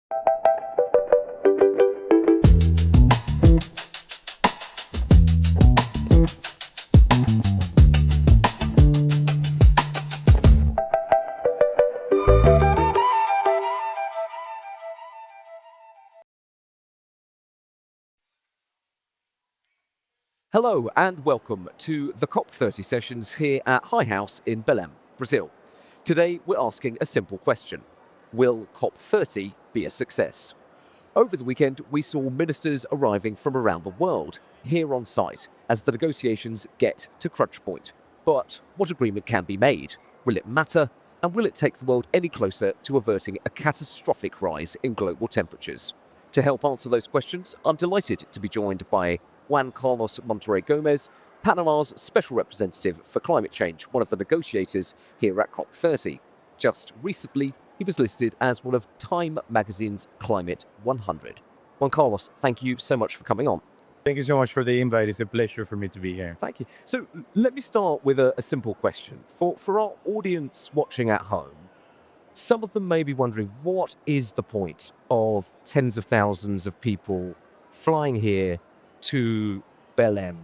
Hello and welcome to the COP30 sessions here at High House in Belém, Brazil. Today we're asking a simple question. Will COP30 be a success? Over the weekend we saw ministers arriving from around the world here on site as the negotiations get to crunch point. But what agreement can be made? Will it matter? And will it take the world any closer to averting a catastrophic rise in global temperatures? To help answer those questions, I'm delighted to be joined by Juan Carlos Monterrey Gomez, Panama's Special Representative for Climate Change, one of the negotiators here at COP30. Just recently, he was listed as one of Time magazine's Climate 100. Juan Carlos, thank you so much for coming on. Thank you so much for the invite. It's a pleasure for me to be here. Thank you. So let me start with a simple question. For our audience watching at home, some of them may be wondering, what is the point of tens of thousands of people flying here to Belém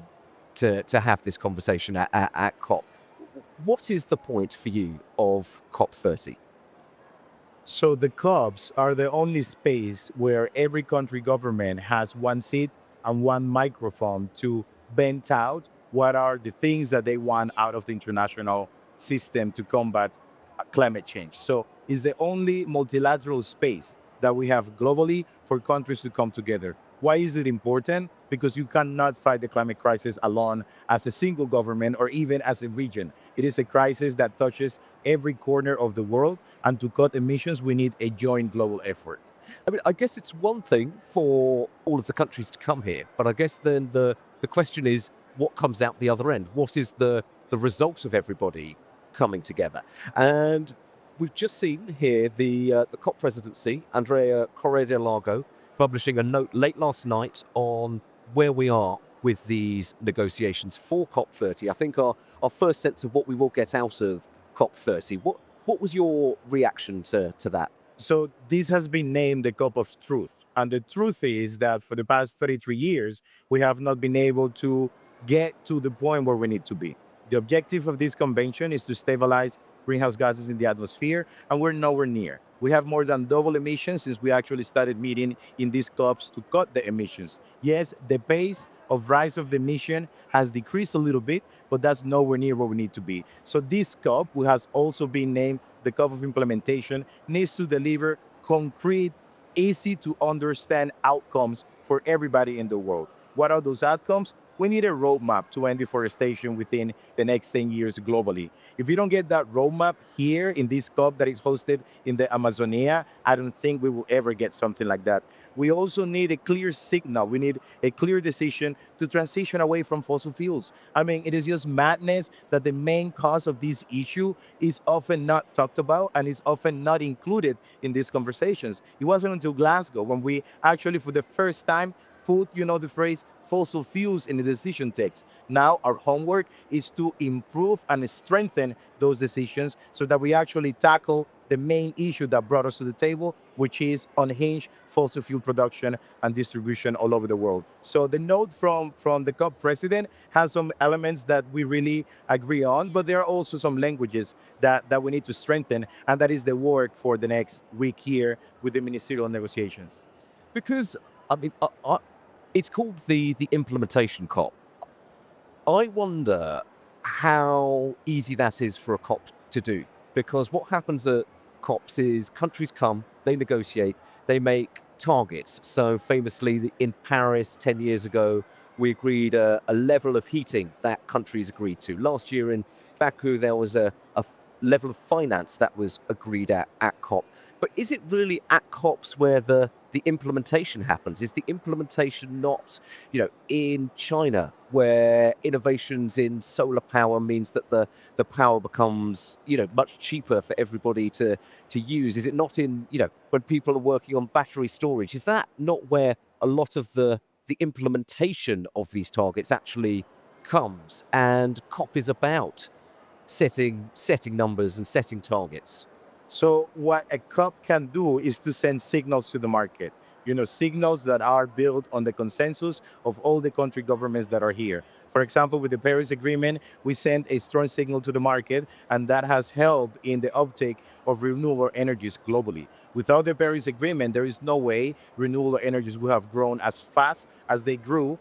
to have this conversation at COP? What is the point for you of COP30? So the COPs are the only space where every country government has one seat and one microphone to vent out what are the things that they want out of the international system to combat climate change. So it's the only multilateral space that we have globally for countries to come together. Why is it important? Because you cannot fight the climate crisis alone as a single government or even as a region. It is a crisis that touches every corner of the world, and to cut emissions, we need a joint global effort. I mean, I guess it's one thing for all of the countries to come here, but I guess then the question is, what comes out the other end? What is the result of everybody coming together? And we've just seen here the COP presidency, Andrea Correa de Largo, publishing a note late last night on where we are with these negotiations for COP30. I think our first sense of what we will get out of COP30. What was your reaction to that? So this has been named the COP of Truth. And the truth is that for the past 33 years, we have not been able to get to the point where we need to be. The objective of this convention is to stabilize greenhouse gases in the atmosphere, and we're nowhere near. We have more than double emissions since we actually started meeting in these COPs to cut the emissions. Yes, the pace of rise of the emission has decreased a little bit, but that's nowhere near where we need to be. So this COP, which has also been named the COP of Implementation, needs to deliver concrete, easy to understand outcomes for everybody in the world. What are those outcomes? We need a roadmap to end deforestation within the next 10 years globally. If we don't get that roadmap here in this COP that is hosted in the Amazonia, I don't think we will ever get something like that. We also need a clear signal. We need a clear decision to transition away from fossil fuels. I mean, it is just madness that the main cause of this issue is often not talked about and is often not included in these conversations. It wasn't until Glasgow when we actually, for the first time, put, the phrase fossil fuels in the decision text. Now our homework is to improve and strengthen those decisions so that we actually tackle the main issue that brought us to the table, which is unhinged fossil fuel production and distribution all over the world. So the note from the COP president has some elements that we really agree on, but there are also some languages that we need to strengthen, and that is the work for the next week here with the ministerial negotiations. Because, I mean, it's called the implementation COP. I wonder how easy that is for a COP to do, because what happens at COPs is countries come, they negotiate, they make targets. So famously in Paris 10 years ago, we agreed a level of heating that countries agreed to. Last year in Baku, there was a level of finance that was agreed at COP. But is it really at COPs where the implementation happens? Is the implementation not, in China, where innovations in solar power means that the power becomes, much cheaper for everybody to use? Is it not in, when people are working on battery storage? Is that not where a lot of the implementation of these targets actually comes? And COP is about setting numbers and setting targets. So what a COP can do is to send signals to the market, signals that are built on the consensus of all the country governments that are here. For example, with the Paris Agreement, we sent a strong signal to the market, and that has helped in the uptake of renewable energies globally. Without the Paris Agreement, there is no way renewable energies would have grown as fast as they grew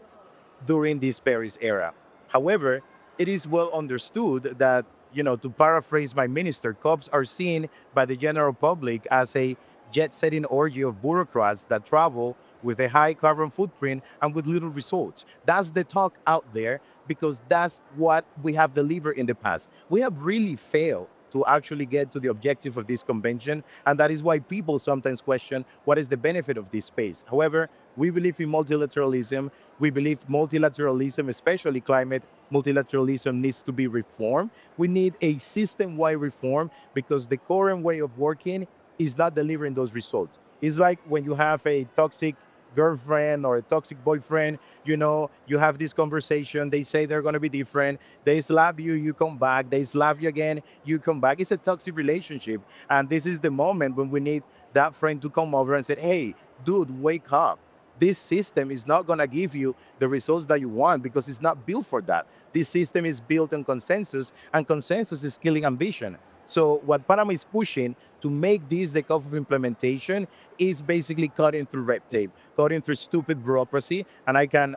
during this Paris era. However, it is well understood that, to paraphrase my minister, cops are seen by the general public as a jet setting orgy of bureaucrats that travel with a high carbon footprint and with little results. That's the talk out there because that's what we have delivered in the past. We have really failed to actually get to the objective of this convention, and that is why people sometimes question what is the benefit of this space. However, we believe in multilateralism. We believe multilateralism, especially climate multilateralism, needs to be reformed. We need a system wide reform because the current way of working is not delivering those results. It's like when you have a toxic girlfriend or a toxic boyfriend, you have this conversation, they say they're going to be different, they slap you, you come back, they slap you again, you come back. It's a toxic relationship. And this is the moment when we need that friend to come over and say, hey, dude, wake up. This system is not going to give you the results that you want because it's not built for that. This system is built on consensus, and consensus is killing ambition. So what Panama is pushing to make this the curve of implementation is basically cutting through red tape, cutting through stupid bureaucracy, and I can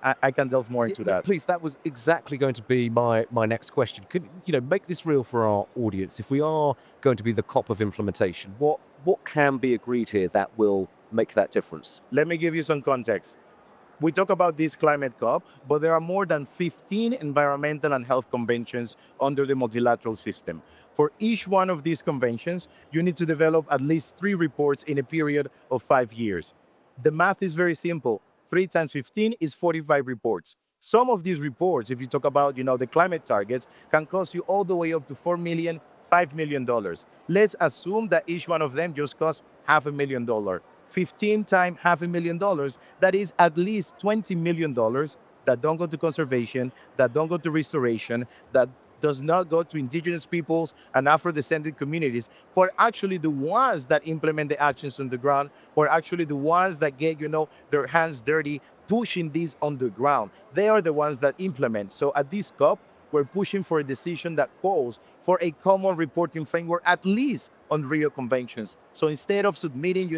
delve more into that. Please, that was exactly going to be my next question. Could make this real for our audience? If we are going to be the COP of implementation, what can be agreed here that will make that difference? Let me give you some context. We talk about this climate COP, but there are more than 15 environmental and health conventions under the multilateral system. For each one of these conventions, you need to develop at least 3 reports in a period of 5 years. The math is very simple. 3 times 15 is 45 reports. Some of these reports, if you talk about, the climate targets, can cost you all the way up to $4 million, $5 million. Let's assume that each one of them just costs $500,000. 15 times $500,000, that is at least $20 million that don't go to conservation, that don't go to restoration, that does not go to indigenous peoples and Afro-descendant communities, who are actually the ones that implement the actions on the ground, who are actually the ones that get, their hands dirty, pushing this on the ground. They are the ones that implement. So at this COP, we're pushing for a decision that calls for a common reporting framework, at least on Rio conventions. So instead of submitting,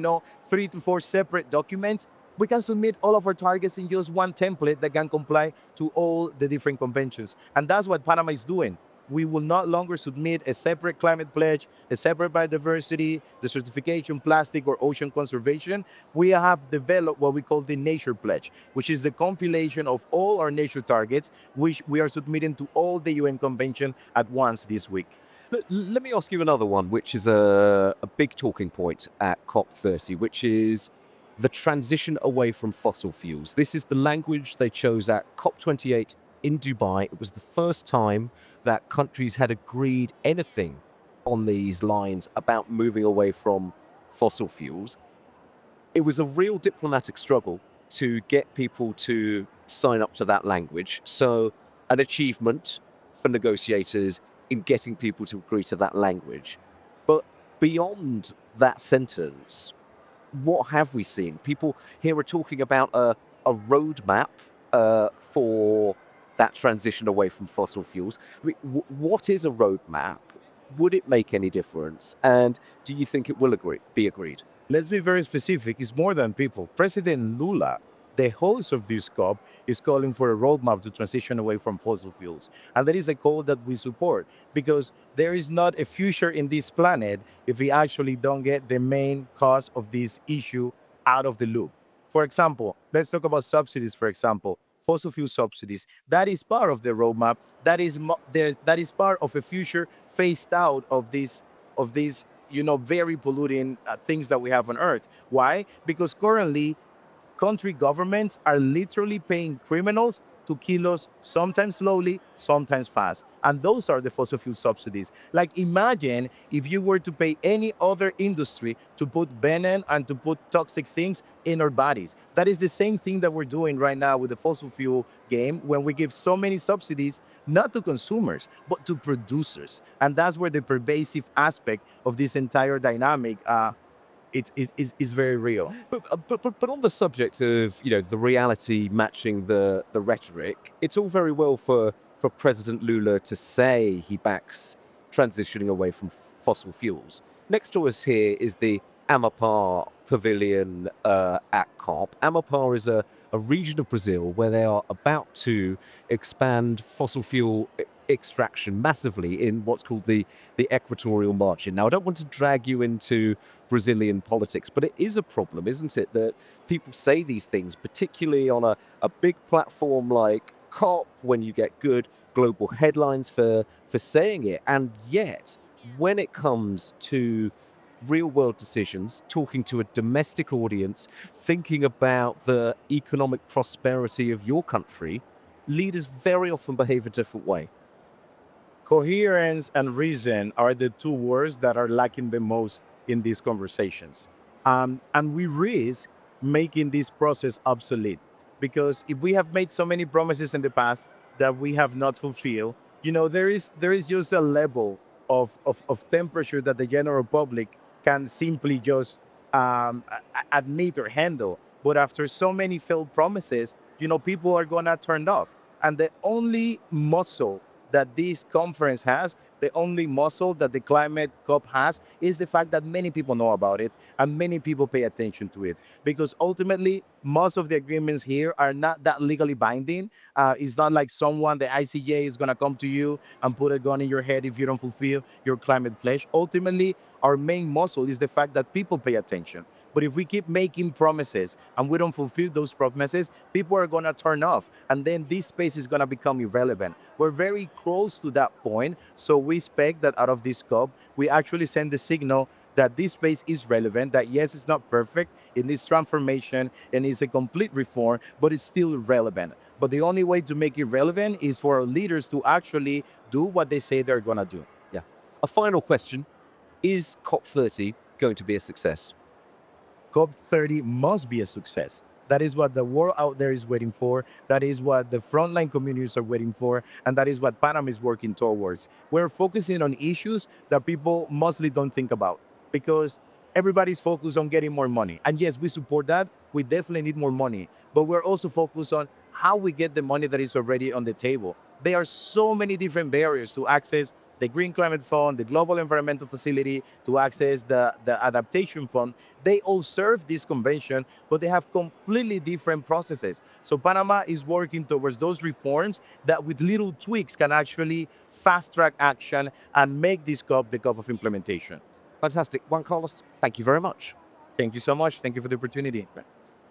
3 to 4 separate documents, we can submit all of our targets in just one template that can comply to all the different conventions. And that's what Panama is doing. We will not longer submit a separate climate pledge, a separate biodiversity, the certification, plastic, or ocean conservation. We have developed what we call the nature pledge, which is the compilation of all our nature targets, which we are submitting to all the UN convention at once this week. But let me ask you another one, which is a big talking point at COP30, which is the transition away from fossil fuels. This is the language they chose at COP28 in Dubai. It was the first time that countries had agreed anything on these lines about moving away from fossil fuels. It was a real diplomatic struggle to get people to sign up to that language. So, an achievement for negotiators in getting people to agree to that language. But beyond that sentence, what have we seen? People here are talking about a roadmap for that transition away from fossil fuels. I mean, what is a roadmap? Would it make any difference? And do you think it will be agreed? Let's be very specific. It's more than people. President Lula, the host of this COP, is calling for a roadmap to transition away from fossil fuels. And that is a call that we support because there is not a future in this planet if we actually don't get the main cause of this issue out of the loop. For example, let's talk about subsidies, for example. Fossil fuel subsidies. That is part of the roadmap. That is part of a future phased out of these very polluting things that we have on Earth. Why? Because currently country governments are literally paying criminals to kill us, sometimes slowly, sometimes fast. And those are the fossil fuel subsidies. Like imagine if you were to pay any other industry to put venom and to put toxic things in our bodies. That is the same thing that we're doing right now with the fossil fuel game when we give so many subsidies, not to consumers, but to producers. And that's where the pervasive aspect of this entire dynamic is very real. But on the subject of the reality matching the rhetoric, it's all very well for President Lula to say he backs transitioning away from fossil fuels. Next to us here is the Amapá Pavilion at COP. Amapá is a region of Brazil where they are about to expand fossil fuel extraction massively in what's called the equatorial margin. Now, I don't want to drag you into Brazilian politics, but it is a problem, isn't it, that people say these things, particularly on a big platform like COP, when you get good global headlines for saying it. And yet, when it comes to real world decisions, talking to a domestic audience, thinking about the economic prosperity of your country, leaders very often behave a different way. Coherence and reason are the two words that are lacking the most in these conversations. And we risk making this process obsolete because if we have made so many promises in the past that we have not fulfilled, there is just a level of temperature that the general public can simply just admit or handle. But after so many failed promises, people are gonna turn off. And the only muscle that this conference has, the only muscle that the climate COP has, is the fact that many people know about it and many people pay attention to it. Because ultimately, most of the agreements here are not that legally binding. It's not like the ICJ is going to come to you and put a gun in your head if you don't fulfill your climate pledge. Ultimately, our main muscle is the fact that people pay attention. But if we keep making promises and we don't fulfill those promises, people are going to turn off. And then this space is going to become irrelevant. We're very close to that point. So we expect that out of this COP, we actually send the signal that this space is relevant, that yes, it's not perfect, it needs transformation, and it's a complete reform, but it's still relevant. But the only way to make it relevant is for our leaders to actually do what they say they're going to do. Yeah. A final question. Is COP30 going to be a success? COP30 must be a success. That is what the world out there is waiting for. That is what the frontline communities are waiting for. And that is what Panama is working towards. We're focusing on issues that people mostly don't think about because everybody's focused on getting more money. And yes, we support that. We definitely need more money. But we're also focused on how we get the money that is already on the table. There are so many different barriers to access the Green Climate Fund, the Global Environmental Facility, to access the Adaptation Fund. They all serve this convention, but they have completely different processes. So Panama is working towards those reforms that with little tweaks can actually fast track action and make this COP the COP of implementation. Fantastic. Juan Carlos, thank you very much. Thank you so much. Thank you for the opportunity.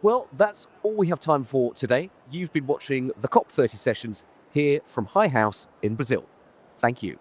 Well, that's all we have time for today. You've been watching the COP30 sessions here from High House in Brazil. Thank you.